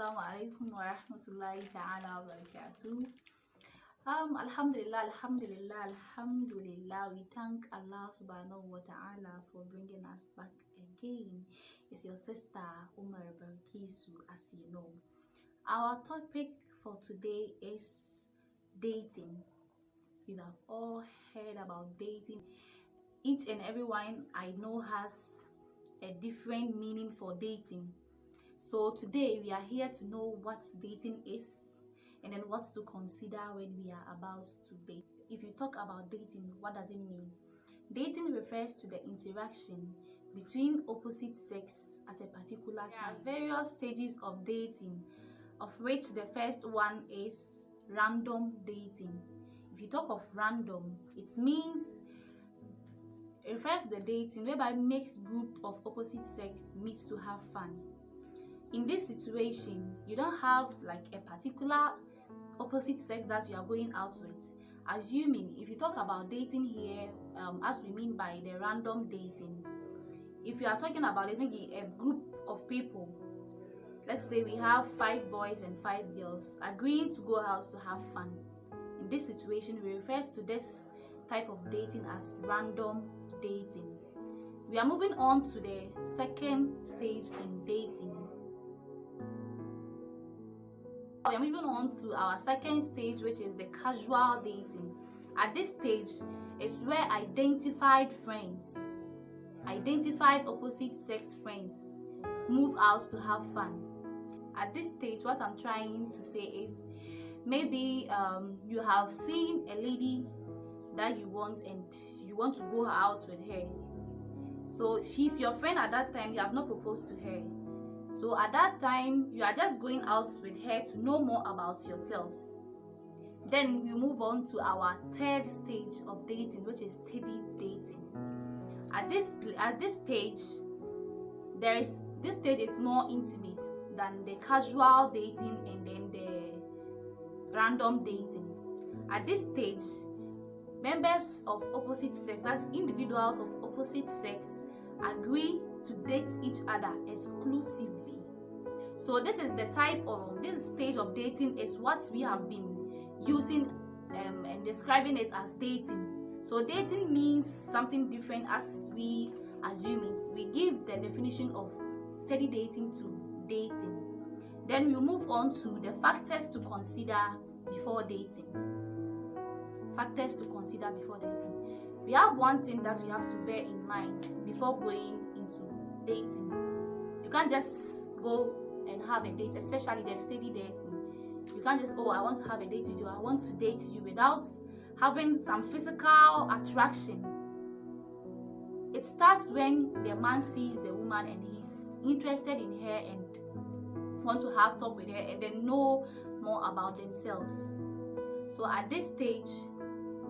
Assalamu alaikum wa rahmatullahi ta'ala wa barakatuh. Alhamdulillah. We thank Allah subhanahu wa ta'ala for bringing us back again. It's your sister Umar Barkisu, as you know. Our topic for today is dating. You have all heard about dating. Each and everyone I know has a different meaning for dating. So today we are here to know what dating is and then what to consider when we are about to date. If you talk about dating, what does it mean? Dating refers to the interaction between opposite sex at a particular time. There are various stages of dating, of which the first one is random dating. If you talk of random, it refers to the dating whereby mixed group of opposite sex meets to have fun. In this situation, you don't have like a particular opposite sex that you are going out with. Assuming, if you talk about dating here, as we mean by the random dating, if you are talking about it, maybe a group of people, let's say we have 5 boys and 5 girls agreeing to go out to have fun. In this situation, we refer to this type of dating as random dating. We are moving on to the second stage in dating. We are moving on to our second stage, which is the casual dating. At this stage is where identified opposite sex friends move out to have fun. At this stage, what I'm trying to say is maybe you have seen a lady that you want and you want to go out with her. So she's your friend at that time, you have not proposed to her. So at that time, you are just going out with her to know more about yourselves. Then we move on to our third stage of dating, which is steady dating. At this stage, this stage is more intimate than the casual dating and then the random dating. At this stage, members of opposite sex, that's individuals of opposite sex, agree to date each other exclusively. So this stage of dating is what we have been using and describing it as dating. So dating means something different as we assume it. We give the definition of steady dating to dating. Then we move on to the factors to consider before dating. Factors to consider before dating. We have one thing that we have to bear in mind before going into dating. You can't just go and have a date, especially the steady dating. You can't just, I want to have a date with you, I want to date you, without having some physical attraction. It starts when the man sees the woman and he's interested in her and want to have talk with her and then know more about themselves. So at this stage,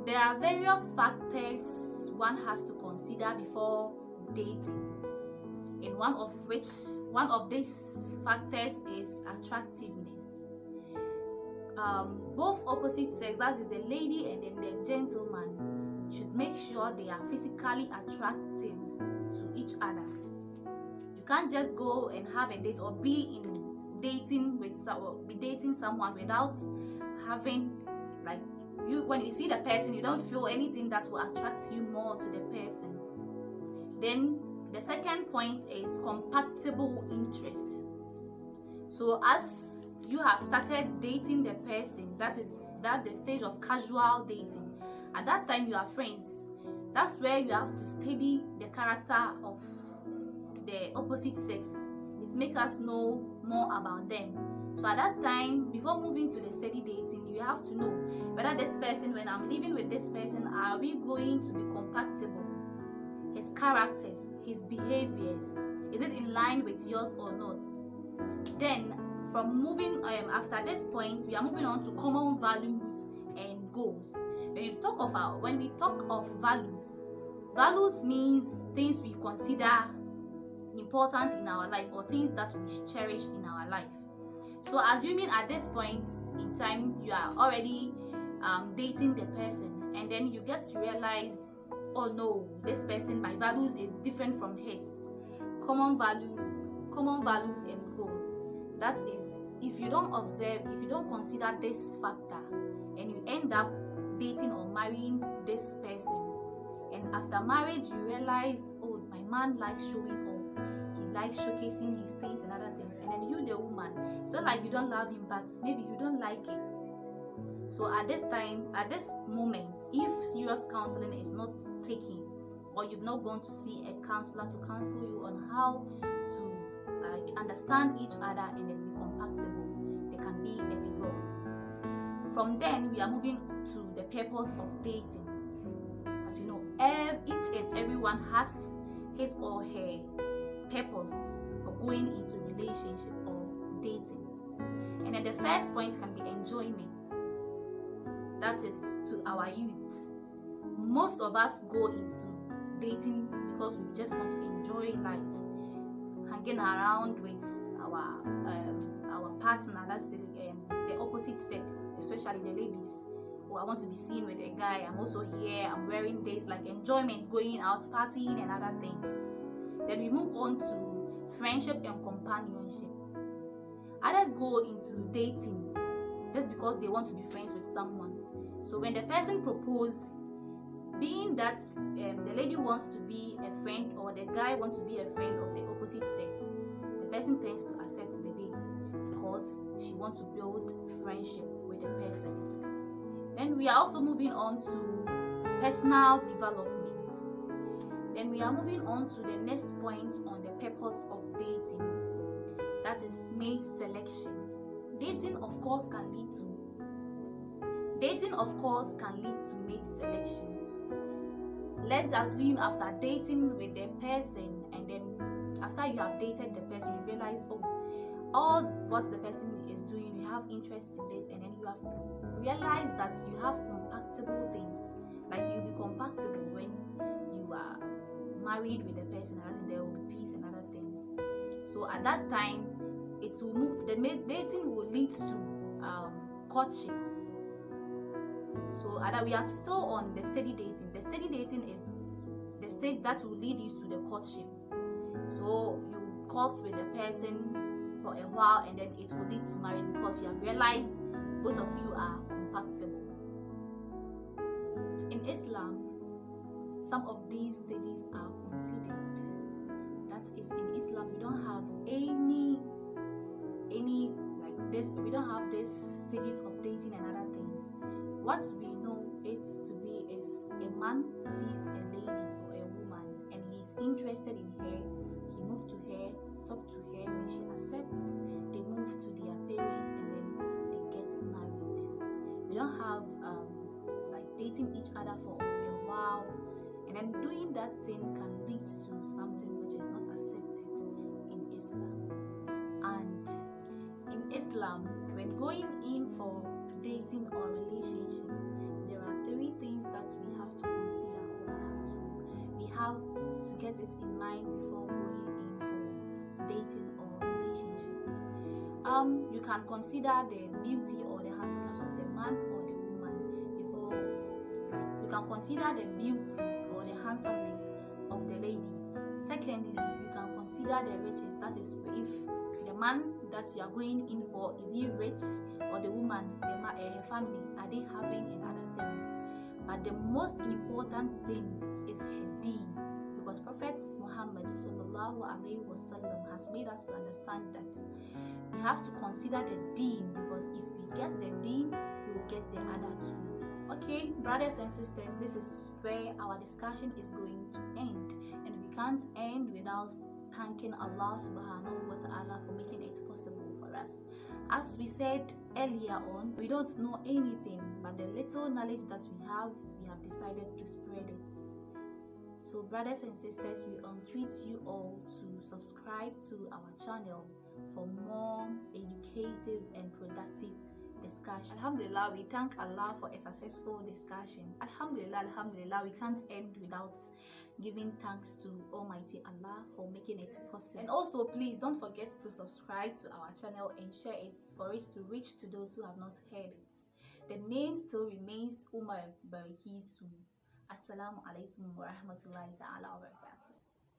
there are various factors one has to consider before dating. And one of these factors is attractiveness. Both opposite sex, that is the lady and then the gentleman, should make sure they are physically attractive to each other. You can't just go and have a date or be dating someone without having, like, when you see the person, you don't feel anything that will attract you more to the person. Then the second point is compatible interest. So as you have started dating the person, that's the stage of casual dating. At that time, you are friends. That's where you have to study the character of the opposite sex. It makes us know more about them. So at that time, before moving to the steady dating, you have to know whether this person, when I'm living with this person, are we going to be compatible? His characters, his behaviors, is it in line with yours or not? Then from moving after this point, we are moving on to common values and goals. When we talk of values means things we consider important in our life or things that we cherish in our life. So assuming at this point in time you are already dating the person, and then you get to realize, oh no, this person, my values is different from his. Common values and goals. That is if you don't observe, if you don't consider this factor, and you end up dating or marrying this person, and after marriage you realize, oh, my man likes showing off, he likes showcasing his things and other things, and then you, the woman, it's not like you don't love him, but maybe you don't like it. So at this time, at this moment, if serious counseling is not taken, or you've not gone to see a counselor to counsel you on how to understand each other and then be compatible, there can be a divorce. From then, we are moving to the purpose of dating. As we know, each and everyone has his or her purpose for going into relationship or dating. And then the first point can be enjoyment. That is to our youth. Most of us go into dating because we just want to enjoy life, hanging around with our partner, that's the opposite sex, especially the ladies. Oh, I want to be seen with a guy, I'm also here, I'm wearing this, like enjoyment, going out, partying and other things. Then we move on to friendship and companionship. Others go into dating just because they want to be friends with someone. So when the person proposes, being that the lady wants to be a friend or the guy wants to be a friend of the opposite sex, the person tends to accept the dates because she wants to build friendship with the person. Then we are also moving on to personal development. Then we are moving on to the next point on the purpose of dating, that is mate selection. Dating of course can lead to mate selection. Let's assume after dating with the person, and then after you have dated the person, you realize, oh, all what the person is doing, you have interest in this, and then you have realized that you have compatible things. Like you'll be compatible when you are married with the person, as in there will be peace and other things. So at that time, it will move. The dating will lead to courtship. So we are still on the steady dating. The steady dating is the stage that will lead you to the courtship. So you court with the person for a while, and then it will lead to marriage because you have realized both of you are compatible. In Islam, some of these stages are considered. That is, in Islam, we don't have any like this. We don't have these stages of dating and other things. What we know is a man sees a lady or a woman and he's interested in her. He moves to her, talk to her. When she accepts, they move to their parents and then they get married. We don't have like dating each other for a while, and then doing that thing can lead to something which is not accepted in Islam. And in Islam, when going in for dating or relationship, there are 3 things that we have to consider, or we have to get it in mind before going in for dating or relationship. You can consider the beauty or the handsomeness of the man or the woman before. You can consider the beauty or the handsomeness of the lady. Secondly, you can consider the riches. That is, if the man that you are going in for, is he rich, or the woman, her family, are they having and other things. But the most important thing is her deen, because Prophet Muhammad sallallahu alaihi wasallam has made us to understand that we have to consider the deen, because if we get the deen, we will get the other 2. Okay, brothers and sisters, this is where our discussion is going to end, and we can't end without thanking Allah subhanahu wa ta'ala for making it possible for us. As we said earlier on, we don't know anything, but the little knowledge that we have decided to spread it. So brothers and sisters, we entreat you all to subscribe to our channel for more educative and productive discussion. Alhamdulillah, we thank Allah for a successful discussion. Alhamdulillah, we can't end without giving thanks to Almighty Allah for making it possible. And also, please don't forget to subscribe to our channel and share it for it to reach to those who have not heard it. The name still remains Umar Barikisu. Assalamu alaikum wa rahmatullahi ta'ala wa barakatuh.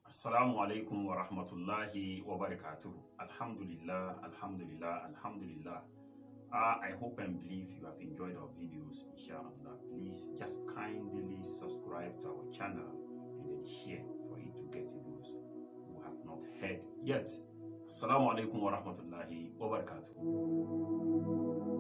Assalamu alaikum wa rahmatullahi wa barakatuh. Alhamdulillah, alhamdulillah, alhamdulillah. I hope and believe you have enjoyed our videos, inshallah. Please just kindly subscribe to our channel and then share for it to get to those who have not heard yet. Assalamu alaikum wa rahmatullahi wa barakatuh.